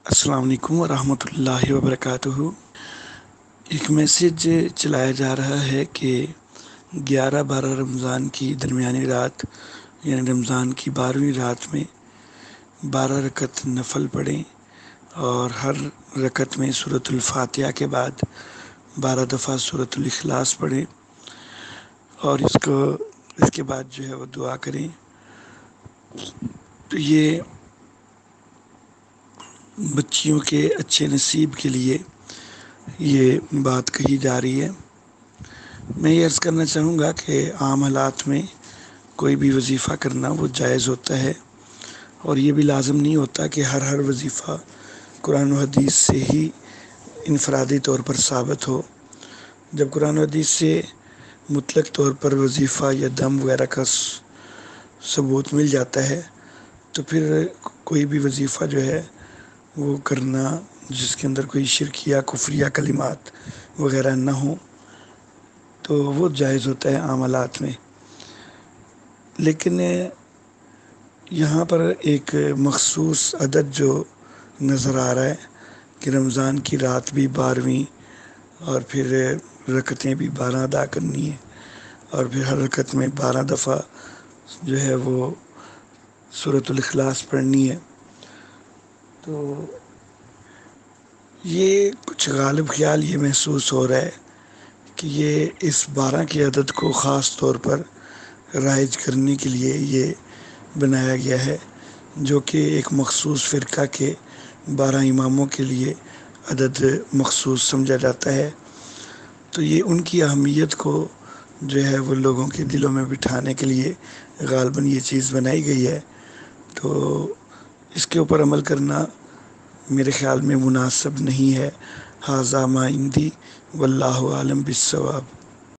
السلام علیکم ورحمۃ اللہ وبرکاتہ۔ ایک میسیج چلایا جا رہا ہے کہ 11-12 رمضان کی درمیانی رات یعنی رمضان کی 12ویں رات میں 12 رکعت نفل پڑھیں اور ہر رکعت میں سورۃ الفاتحہ کے بعد 12 دفعہ سورۃ الاخلاص پڑھیں اور اس کے بعد جو ہے وہ دعا کریں۔ تو یہ بچیوں کے اچھے نصیب کے لیے یہ بات کہی جا رہی ہے۔ میں یہ عرض کرنا چاہوں گا کہ عام حالات میں کوئی بھی وظیفہ کرنا وہ جائز ہوتا ہے، اور یہ بھی لازم نہیں ہوتا کہ ہر وظیفہ قرآن و حدیث سے ہی انفرادی طور پر ثابت ہو۔ جب قرآن و حدیث سے مطلق طور پر وظیفہ یا دم وغیرہ کا ثبوت مل جاتا ہے تو پھر کوئی بھی وظیفہ جو ہے وہ کرنا جس کے اندر کوئی شرکیہ کفریہ کلمات وغیرہ نہ ہوں تو وہ جائز ہوتا ہے عام حالات میں۔ لیکن یہاں پر ایک مخصوص عدد جو نظر آ رہا ہے کہ رمضان کی رات بھی 12ویں اور پھر رکعتیں بھی 12 ادا کرنی ہیں اور پھر ہر رکعت میں 12 دفعہ جو ہے وہ سورۃ الاخلاص پڑھنی ہے، تو یہ کچھ غالب خیال یہ محسوس ہو رہا ہے کہ یہ اس 12 کی عدد کو خاص طور پر رائج کرنے کے لیے یہ بنایا گیا ہے، جو کہ ایک مخصوص فرقہ کے 12 اماموں کے لیے عدد مخصوص سمجھا جاتا ہے۔ تو یہ ان کی اہمیت کو جو ہے وہ لوگوں کے دلوں میں بٹھانے کے لیے غالباً یہ چیز بنائی گئی ہے، تو اس کے اوپر عمل کرنا میرے خیال میں مناسب نہیں ہے۔ ھذا ما عندی واللہ اعلم بالصواب۔